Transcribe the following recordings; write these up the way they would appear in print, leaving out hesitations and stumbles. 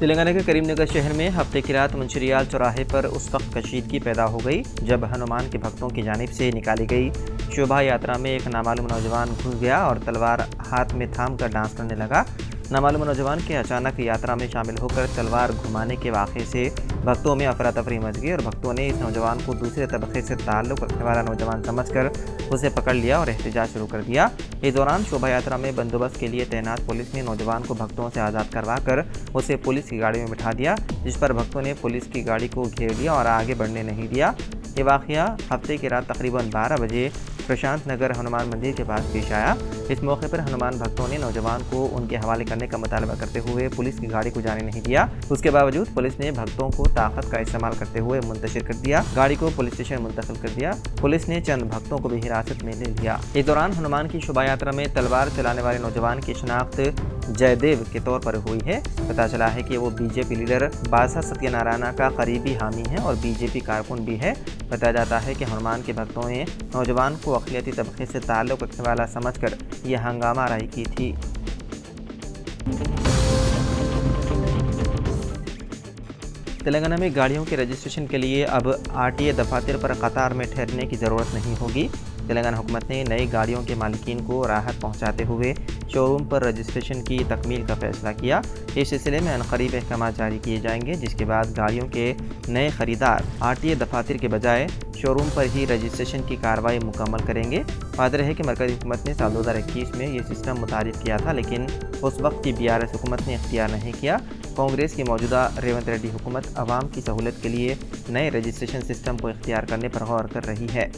तेलंगाना के करीमनगर शहर में हफ्ते की रात मंचिरियाल चौराहे पर उस वक्त कशीदगी पैदा हो गई जब हनुमान के भक्तों की जानिब से निकाली गई शोभा यात्रा में एक नामालूम नौजवान घुस गया और तलवार हाथ में थाम कर डांस करने लगा। नामालूम नौजवान के अचानक यात्रा में शामिल होकर तलवार घुमाने के वाक़े से भक्तों में अफरा तफरी मच गई और भक्तों ने इस नौजवान को दूसरे तबके से ताल्लुक़ रखने वाला नौजवान समझकर उसे पकड़ लिया और एहतजाज शुरू कर दिया। इस दौरान शोभा यात्रा में बंदोबस्त के लिए तैनात पुलिस ने नौजवान को भक्तों से आज़ाद करवा कर उसे पुलिस की गाड़ी में बिठा दिया, जिस पर भक्तों ने पुलिस की गाड़ी को घेर लिया और आगे बढ़ने नहीं दिया। ये वाक़या हफ्ते की रात तकरीबन 12 बजे प्रशांत नगर हनुमान मंदिर के पास पेश आया। इस मौके पर हनुमान भक्तों ने नौजवान को उनके हवाले करने का मुतालबा करते हुए पुलिस की गाड़ी को जाने नहीं दिया। उसके बावजूद पुलिस ने भक्तों को ताकत का इस्तेमाल करते हुए मुंतशिर कर दिया। गाड़ी को पुलिस स्टेशन मुंतकिल कर दिया। पुलिस ने चंद भक्तों को भी हिरासत में ले लिया। इस दौरान हनुमान की शोभा यात्रा में तलवार चलाने वाले नौजवान की शनाख्त जयदेव के तौर पर हुई है। पता चला है कि वो बीजेपी लीडर बासा सत्यनारायण का करीबी हामी है और बीजेपी कारकुन भी है। बताया जाता है कि हनुमान के भक्तों ने नौजवान को अक़लियती तबके से ताल्लुक़ रखने वाला समझकर यह हंगामा आराई की थी। तेलंगाना में गाड़ियों के रजिस्ट्रेशन के लिए अब आरटीए दफातर पर कतार में ठहरने की ज़रूरत नहीं होगी। तेलंगाना हुकूमत ने नई गाड़ियों के मालिकीन को राहत पहुंचाते हुए शोरूम पर रजिस्ट्रेशन की तकमील का फैसला किया। इस सिलसिले में अनकरीब अहकाम जारी किए जाएंगे, जिसके बाद गाड़ियों के नए खरीदार आरटीए दफातर के बजाय शोरूम पर ही रजिस्ट्रेशन की कार्रवाई मुकम्मल करेंगे। वाज़ेह है कि मरकज़ी हुकूमत ने साल 2021 में ये सिस्टम मुतारिफ़ किया था, लेकिन उस वक्त की BRS हुकूमत ने इख्तियार नहीं किया। कांग्रेस की मौजूदा रेवंत रेड्डी हुकूमत आवाम की सहूलत के लिए नए रजिस्ट्रेशन सिस्टम को इख्तियार करने पर गौर कर रही है।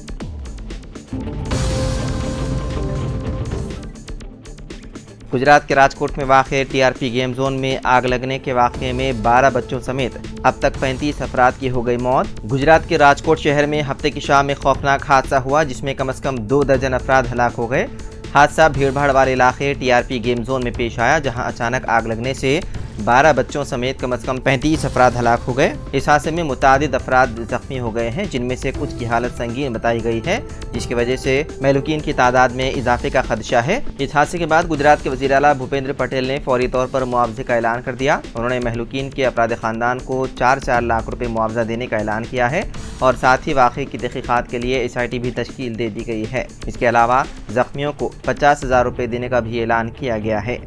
गुजरात के राजकोट में वाक़े TRP गेम जोन में आग लगने के वाक़े में 12 बच्चों समेत अब तक 35 अफराद की हो गई मौत। गुजरात के राजकोट शहर में हफ्ते की शाम में खौफनाक हादसा हुआ, जिसमें कम से कम 2 दर्जन अफराद हलाक हो गए। हादसा भीड़भाड़ वाले इलाके TRP गेम जोन में पेश आया, जहां अचानक आग लगने से 12 बच्चों समेत कम से कम 35 अफराद हलाक हो गए। इस हादसे में मुतादिद अफराद जख्मी हो गए हैं, जिनमें से कुछ की हालत संगीन बताई गई है, जिसकी वजह से महलूकीन की तादाद में इजाफे का खदशा है। इस हादसे के बाद गुजरात के वज़ीर आला भूपेंद्र पटेल ने फौरी तौर पर मुआवजे का ऐलान कर दिया। उन्होंने महलूकीन के अफराद ख़ानदान को 4-4 लाख रुपये मुआवजा देने का ऐलान किया है और साथ ही वाक़े की तहक़ीक़ात के लिए SIT भी तश्कील दे दी गई है। इसके अलावा जख्मियों को 50,000 रुपये देने का भी ऐलान किया गया है।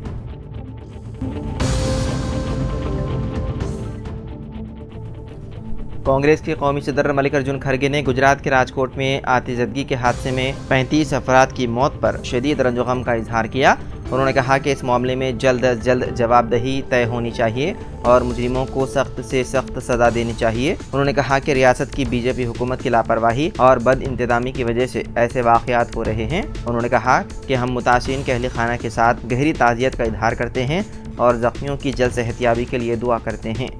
कांग्रेस के कौमी सदर मल्लिकार्जुन खड़गे ने गुजरात के राजकोट में आतिशबाजी के हादसे में 35 अफराद की मौत पर शदीद रंजो गम का इजहार किया। उन्होंने कहा कि इस मामले में जल्द अज जल्द जवाबदेही तय होनी चाहिए और मुजरिमों को सख्त से सख्त सजा देनी चाहिए। उन्होंने कहा कि रियासत की बीजेपी हुकूमत की लापरवाही और बद इंतजामी की वजह से ऐसे वाक़यात हो रहे हैं। उन्होंने कहा कि हम मुतासिरीन के अहल खाना के साथ गहरी ताज़ियत का इजहार करते हैं और ज़ख्मियों की जल्द सेहतियाबी के लिए दुआ करते हैं।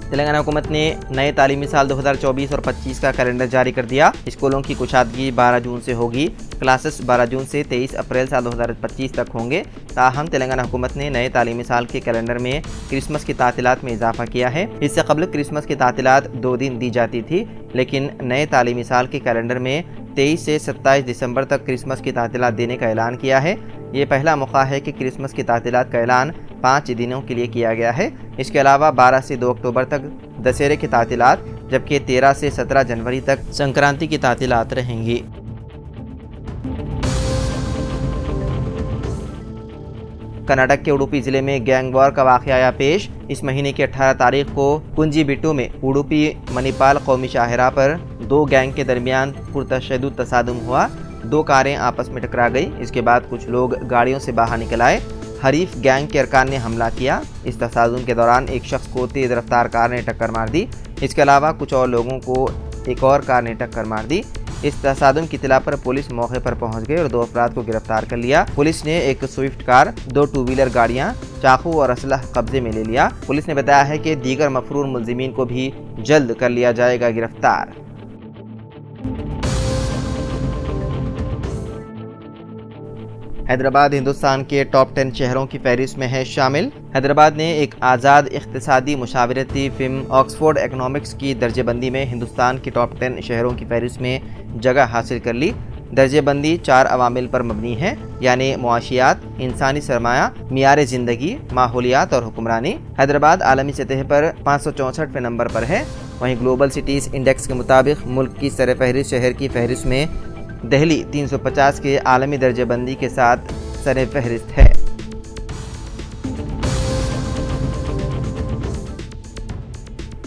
तेलंगाना हुकूमत ने नए तालीमी साल 2024 और 25 का कैलेंडर जारी कर दिया। स्कूलों की कुशादगी 12 जून से होगी। क्लासेस 12 जून से 23 अप्रैल साल 2025 तक होंगे। ताहम तेलंगाना हुकूमत ने नए तालीमी साल के कैलेंडर में क्रिसमस की तातीलात में इजाफा किया है। इससे कबल क्रिसमस की तातीलात 2 दिन दी जाती थी, लेकिन नए तालीमी साल के कैलेंडर में 23 से 27 दिसंबर तक क्रिसमस की तातीलात देने का ऐलान किया है। ये पहला मौका है कि क्रिसमस की तातीलात का ऐलान 5 दिनों के लिए किया गया है। इसके अलावा 12 से 2 अक्टूबर तक दशहरे की तातीलात, जबकि 13 से 17 जनवरी तक संक्रांति की तातीलात रहेंगी। कर्नाटक के उडुपी जिले में गैंग वॉर का वाक़या आया पेश। इस महीने की 18 तारीख को कुंजीबिट्टू में उडुपी मणिपाल कौमी शाहरा पर 2 गैंग के दरमियान पुरतशद्दुद तसादुम हुआ। 2 कारें आपस में टकरा गई। इसके बाद कुछ लोग गाड़ियों से बाहर निकल आए। हरीफ गैंग के अरकान ने हमला किया। इस तसादुम के दौरान एक शख्स को तेज़ रफ्तार कार ने टक्कर मार दी। इसके अलावा कुछ और लोगों को एक और कार ने टक्कर मार दी। इस तसादुम की इत्तला पर पुलिस मौके पर पहुंच गई और 2 अफराद को गिरफ्तार कर लिया। पुलिस ने एक स्विफ्ट कार, 2 टू व्हीलर गाड़ियां, चाकू और असलह कब्जे में ले लिया। पुलिस ने बताया है कि दीगर मफरूर मुलजिमीन को भी जल्द कर लिया जाएगा गिरफ्तार। हैदराबाद हिंदुस्तान के टॉप 10 शहरों की फहरिस्त में है शामिल। हैदराबाद ने एक आज़ाद इख्तिसादी मुशावरती फिल्म ऑक्सफोर्ड इकनॉमिक्स की दर्जेबंदी में हिंदुस्तान के टॉप 10 शहरों की फहरिस्त में जगह हासिल कर ली। दर्जेबंदी 4 अवामिल पर मबनी है, यानी मुआशियात, इंसानी सरमाया, मियार ज़िंदगी, माहौलियात और हुक्मरानी। हैदराबाद आलमी सतह पर 564वें नंबर पर है। वहीं ग्लोबल सिटीज़ इंडेक्स के मुताबिक मुल्क की सरफहरिस्त शहर की फहरिस्त में दिल्ली 350 के आलमी दर्जेबंदी के साथ सरफहरिस्त है।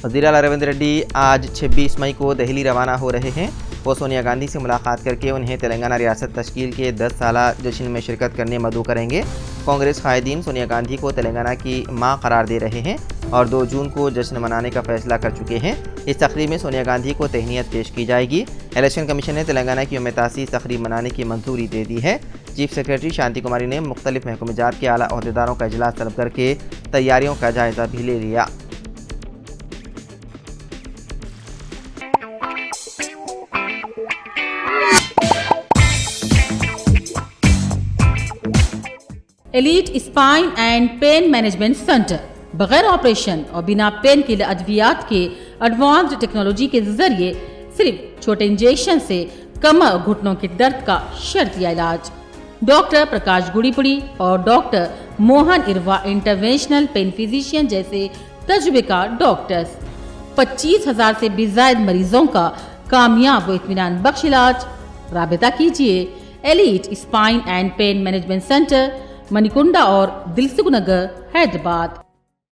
वज़ीर आला रेवंत रेड्डी आज 26 मई को दिल्ली रवाना हो रहे हैं। वो सोनिया गांधी से मुलाकात करके उन्हें तेलंगाना रियासत तश्कील के 10 साला जश्न में शिरकत करने मदऊ करेंगे। कांग्रेस कायदीन सोनिया गांधी को तेलंगाना की मां करार दे रहे हैं और 2 जून को जश्न मनाने का फैसला कर चुके हैं। इस तकरीब में सोनिया गांधी को तहनीत पेश की जाएगी। इलेक्शन कमीशन ने तेलंगाना की यौम तासीस तकरीब मनाने की मंजूरी दे दी है। चीफ सेक्रेटरी शांति कुमारी ने मुख्तलिफ महकूमजात के आला अहदेदारों का इजलास तलब करके तैयारियों का जायजा भी ले लिया। Elite spine and pain management centre बगैर ऑपरेशन और बिना पेन किलर अद्वियात के एडवांस्ड टेक्नोलॉजी के जरिए सिर्फ छोटे इंजेक्शन से कमर और घुटनों के दर्द का शर्तिया इलाज। डॉक्टर प्रकाश गुड़ीपुड़ी और doctor Mohan Irva interventional pain physician जैसे तजुर्बेकार डॉक्टर्स 25,000 से भी ज्यादा मरीजों का कामयाब व इत्मीनान बख्श इलाज। राबिता कीजिए elite spine and pain management centre, Manikunda और दिलसुख नगर, हैदराबाद।